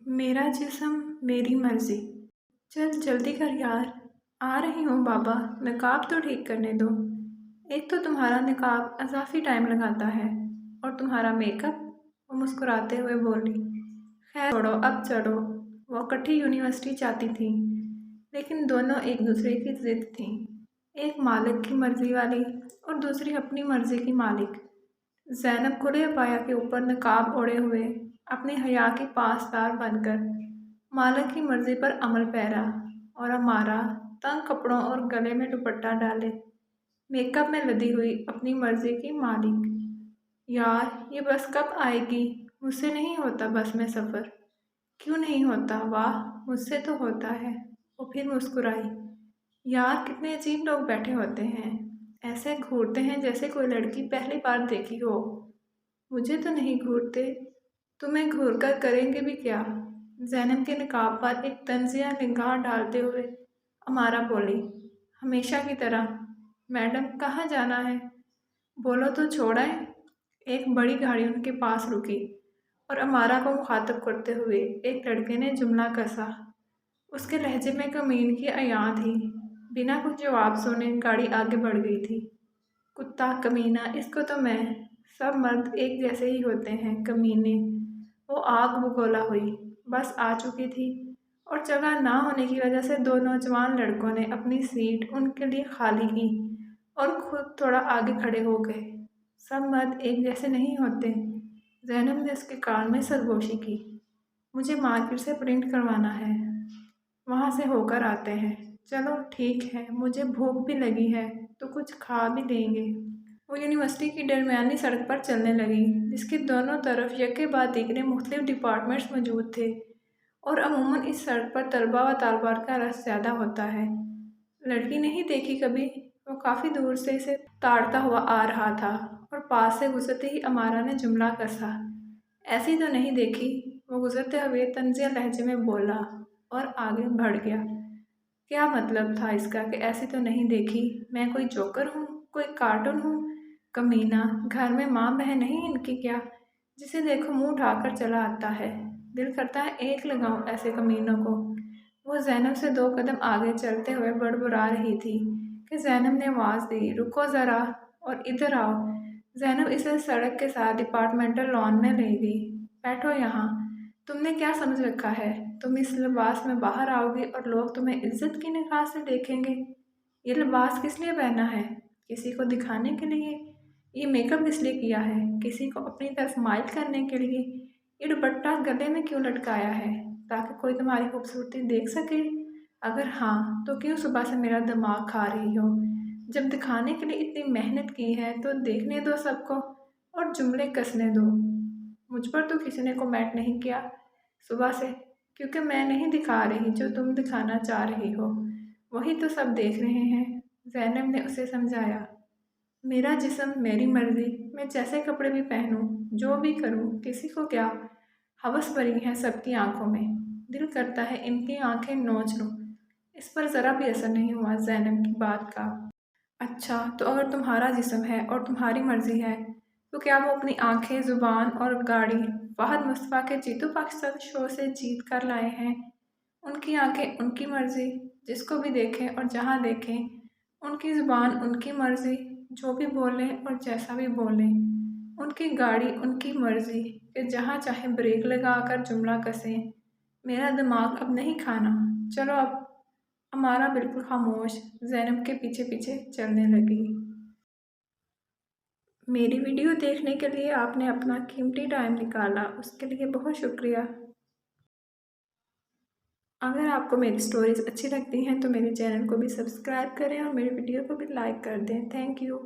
मेरा जिस्म मेरी मर्जी। चल जल्दी कर यार। आ रही हूँ बाबा, निकाब तो ठीक करने दो। एक तो तुम्हारा निकाब अज़ाफ़ी टाइम लगाता है और तुम्हारा मेकअप। वो मुस्कुराते हुए बोली। खैर छोड़ो, अब चलो। वो इकट्ठी यूनिवर्सिटी जाती थी, लेकिन दोनों एक दूसरे की ज़िद थी। एक मालिक की मर्ज़ी वाली और दूसरी अपनी मर्ज़ी की मालिक। ज़ैनब खुले पाया के ऊपर नकाब ओढ़े हुए अपनी हया की पासदार बनकर मालिक की मर्ज़ी पर अमल पैरा, और हमारा तंग कपड़ों और गले में दुपट्टा डाले मेकअप में लदी हुई अपनी मर्ज़ी की मालिक। यार ये बस कब आएगी? मुझसे नहीं होता बस में सफ़र। क्यों नहीं होता? वाह, मुझसे तो होता है। वो फिर मुस्कुराई। यार कितने अजीब लोग बैठे होते हैं, ऐसे घूरते हैं जैसे कोई लड़की पहली बार देखी हो। मुझे तो नहीं घूरते। तुम्हें घूर कर करेंगे भी क्या? ज़ैनब के निकाब पर एक तंजिया निगाह डालते हुए अमारा बोली। हमेशा की तरह। मैडम कहाँ जाना है? बोलो तो छोड़ें। एक बड़ी गाड़ी उनके पास रुकी और अमारा को मुखातब करते हुए एक लड़के ने जुमला कसा। उसके लहजे में कमीन की अयां थी। बिना कुछ जवाब सुने गाड़ी आगे बढ़ गई थी। कुत्ता, कमीना, इसको तो मैं। सब मर्द एक जैसे ही होते हैं, कमीने। वो आग बगोला हुई, बस आ चुकी थी और जगह ना होने की वजह से दो नौजवान लड़कों ने अपनी सीट उनके लिए खाली की और खुद थोड़ा आगे खड़े हो गए। सब मर्द एक जैसे नहीं होते। ज़ैनब ने उसके कान में सरगोशी की। मुझे मार्केट से प्रिंट करवाना है, वहाँ से होकर आते हैं। चलो ठीक है, मुझे भूख भी लगी है तो कुछ खा भी लेंगे। वो यूनिवर्सिटी की दरमियानी सड़क पर चलने लगी, जिसके दोनों तरफ यके बाद दीगरे मुख्तलिफ डिपार्टमेंट्स मौजूद थे, और अमूमन इस सड़क पर तलबा व तालबात का रश ज़्यादा होता है। लड़की नहीं देखी कभी। वो काफ़ी दूर से इसे ताड़ता हुआ आ रहा था और पास से गुजरते ही अमारा ने जुमला कसा। ऐसी तो नहीं देखी। वो गुजरते हुए तंजिया लहजे में बोला और आगे बढ़ गया। क्या मतलब था इसका कि ऐसी तो नहीं देखी? मैं कोई जोकर हूँ? कोई कार्टून हूँ? कमीना, घर में माँ बहन नहीं इनकी क्या, जिसे देखो मुंह उठाकर चला आता है। दिल करता है एक लगाऊं ऐसे कमीनों को। वो ज़ैनब से दो कदम आगे चलते हुए बड़बड़ा रही थी कि ज़ैनब ने आवाज़ दी, रुको ज़रा और इधर आओ। ज़ैनब इसे सड़क के साथ डिपार्टमेंटल लॉन में ले गई। बैठो यहाँ। तुमने क्या समझ रखा है? तुम इस लिबास में बाहर आओगे और लोग तुम्हें इज्जत की निगाह से देखेंगे। ये लिबास किस लिए पहना है? किसी को दिखाने के लिए? ये मेकअप किस लिए किया है? किसी को अपनी तरफ माइल करने के लिए? ये दुपट्टा गले में क्यों लटकाया है? ताकि कोई तुम्हारी खूबसूरती देख सके? अगर हाँ, तो क्यों सुबह से मेरा दिमाग खा रही हो? जब दिखाने के लिए इतनी मेहनत की है तो देखने दो सबको और जुमले कसने दो। मुझ पर तो किसी ने कमेंट नहीं किया सुबह से, क्योंकि मैं नहीं दिखा रही जो तुम दिखाना चाह रही हो। वही तो सब देख रहे हैं। ज़ैनब ने उसे समझाया। मेरा जिस्म मेरी मर्ज़ी। मैं जैसे कपड़े भी पहनूं, जो भी करूं, किसी को क्या। हवस भरी है सबकी आंखों में। दिल करता है इनकी आंखें नोच लूं। इस पर ज़रा भी असर नहीं हुआ ज़ैनब की बात का। अच्छा, तो अगर तुम्हारा जिस्म है और तुम्हारी मर्ज़ी है, तो क्या वो अपनी आंखें, ज़ुबान और गाड़ी फ़हद मुस्तफ़ा के जीतू पाकिस्तान शो से जीत कर लाए हैं? उनकी आंखें, उनकी मर्ज़ी। जिसको भी देखें और जहाँ देखें, उनकी ज़ुबान, उनकी मर्ज़ी। जो भी बोलें और जैसा भी बोलें, उनकी गाड़ी, उनकी मर्ज़ी कि जहाँ चाहे ब्रेक लगा कर जुमला कसें। मेरा दिमाग अब नहीं खाना। चलो अब। हमारा बिल्कुल खामोश ज़ैनब के पीछे पीछे चलने लगी। मेरी वीडियो देखने के लिए आपने अपना कीमती टाइम निकाला, उसके लिए बहुत शुक्रिया। अगर आपको मेरी स्टोरीज़ अच्छी लगती हैं तो मेरे चैनल को भी सब्सक्राइब करें और मेरी वीडियो को भी लाइक कर दें। Thank you.